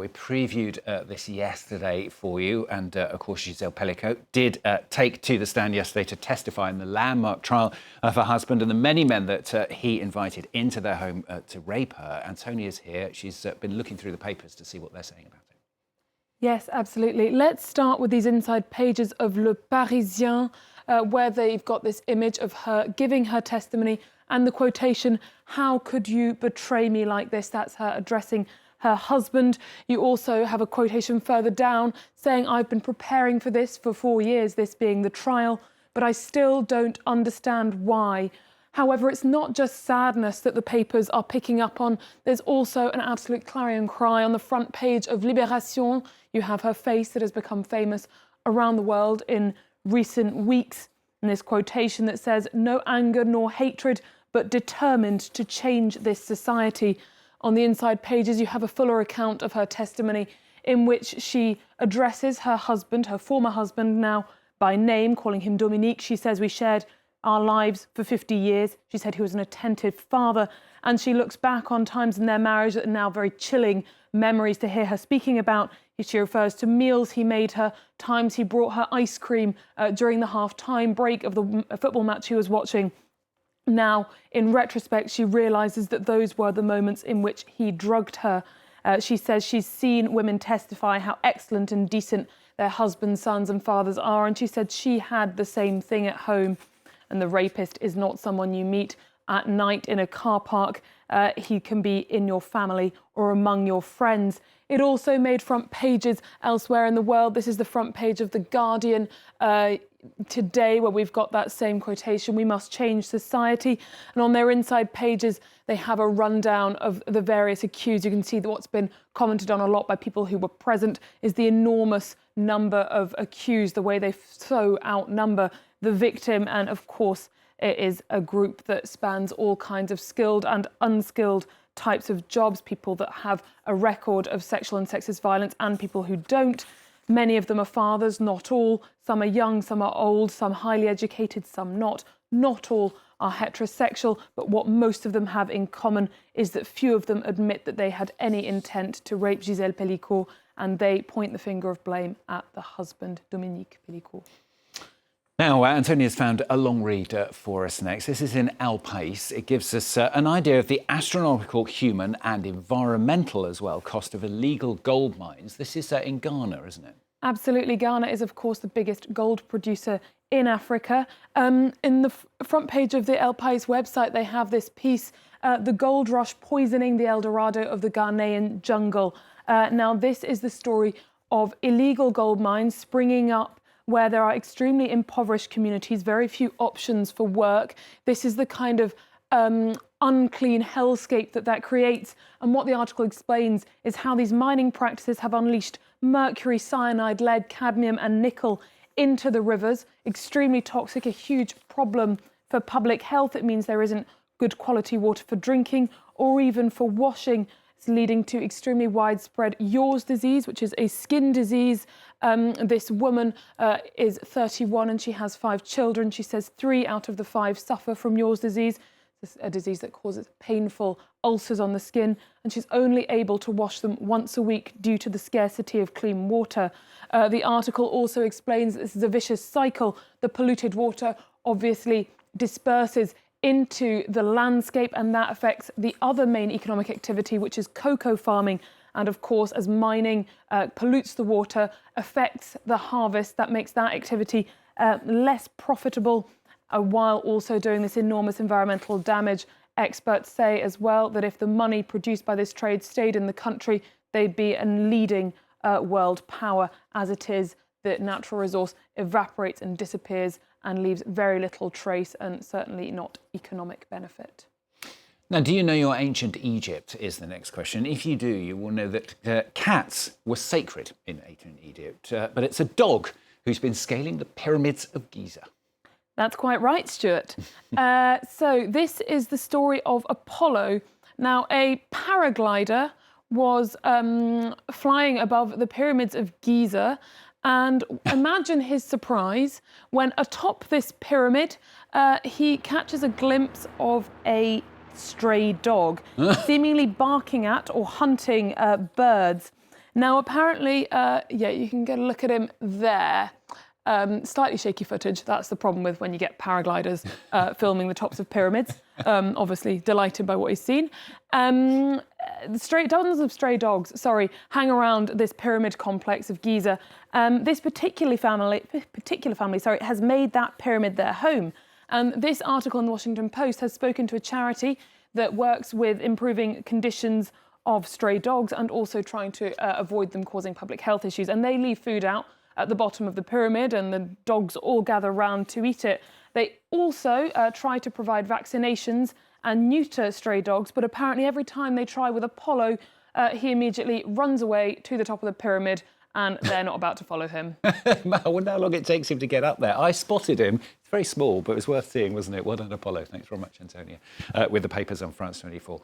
We previewed this yesterday for you, and of course Gisèle Pelicot did take to the stand yesterday to testify in the landmark trial of her husband and the many men that he invited into their home to rape her. Antonia's here. She's been looking through the papers to see what they're saying about it. Yes, absolutely. Let's start with these inside pages of Le Parisien, where they've got this image of her giving her testimony and the quotation, "How could you betray me like this?" That's her addressing her husband. You also have a quotation further down saying, "I've been preparing for this for 4 years, this being the trial, but I still don't understand why." However, it's not just sadness that the papers are picking up on. There's also an absolute clarion cry on the front page of Libération. You have her face that has become famous around the world in recent weeks. And this quotation that says, "No anger nor hatred, but determined to change this society." On the inside pages, you have a fuller account of her testimony in which she addresses her husband, her former husband, now by name, calling him Dominique. She says, "We shared our lives for 50 years. She said he was an attentive father. And she looks back on times in their marriage that are now very chilling memories to hear her speaking about. She refers to meals he made her, times he brought her ice cream during the half-time break of the football match he was watching. Now, in retrospect, she realises that those were the moments in which he drugged her. She says she's seen women testify how excellent and decent their husbands, sons and fathers are, and she said she had the same thing at home. And the rapist is not someone you meet at night in a car park. He can be in your family or among your friends." It also made front pages elsewhere in the world. This is the front page of The Guardian today, where we've got that same quotation, "We must change society." And on their inside pages, they have a rundown of the various accused. You can see that what's been commented on a lot by people who were present is the enormous number of accused, the way they so outnumber the victim. And of course, it is a group that spans all kinds of skilled and unskilled types of jobs, people that have a record of sexual and sexist violence and people who don't. Many of them are fathers, not all. Some are young, some are old, some highly educated, some not. Not all are heterosexual, but what most of them have in common is that few of them admit that they had any intent to rape Gisèle Pelicot, and they point the finger of blame at the husband, Dominique Pélicot. Now, Antonia's found a long read for us next. This is in El País. It gives us an idea of the astronomical human and environmental as well cost of illegal gold mines. This is in Ghana, isn't it? Absolutely. Ghana is, of course, the biggest gold producer in Africa. In the front page of the El País website, they have this piece, "The Gold Rush Poisoning the El Dorado of the Ghanaian Jungle." Now, this is the story of illegal gold mines springing up where there are extremely impoverished communities, very few options for work. This is the kind of unclean hellscape that creates. And what the article explains is how these mining practices have unleashed mercury, cyanide, lead, cadmium and nickel into the rivers. Extremely toxic, a huge problem for public health. It means there isn't good quality water for drinking or even for washing. It's leading to extremely widespread Yaws disease, which is a skin disease. This woman is 31 and she has 5 children. She says 3 out of the 5 suffer from Yaws disease. It's a disease that causes painful ulcers on the skin, and she's only able to wash them once a week due to the scarcity of clean water. The article also explains that this is a vicious cycle. The polluted water obviously disperses into the landscape, and that affects the other main economic activity, which is cocoa farming. And of course, as mining pollutes the water, affects the harvest, that makes that activity less profitable, while also doing this enormous environmental damage. Experts say as well that if the money produced by this trade stayed in the country, they'd be a leading world power. As it is, the natural resource evaporates and disappears and leaves very little trace and certainly not economic benefit. Now, do you know your ancient Egypt is the next question. If you do, you will know that cats were sacred in ancient Egypt, but it's a dog who's been scaling the Pyramids of Giza. That's quite right, Stuart. So this is the story of Apollo. Now, a paraglider was flying above the Pyramids of Giza, and imagine his surprise when atop this pyramid he catches a glimpse of a stray dog seemingly barking at or hunting birds. Now, apparently, yeah, you can get a look at him there. Slightly shaky footage. That's the problem with when you get paragliders filming the tops of pyramids. Obviously, delighted by what he's seen. Dozens of stray dogs, hang around this pyramid complex of Giza. This particular family, has made that pyramid their home. This article in the Washington Post has spoken to a charity that works with improving conditions of stray dogs and also trying to avoid them causing public health issues. And they leave food out at the bottom of the pyramid, and the dogs all gather round to eat it. They also try to provide vaccinations and neuter stray dogs, but apparently every time they try with Apollo, he immediately runs away to the top of the pyramid, and they're not about to follow him. I wonder how long it takes him to get up there. I spotted him. It's very small, but it was worth seeing, wasn't it? Well done, Apollo. Thanks very much, Antonia, with the papers on France 24.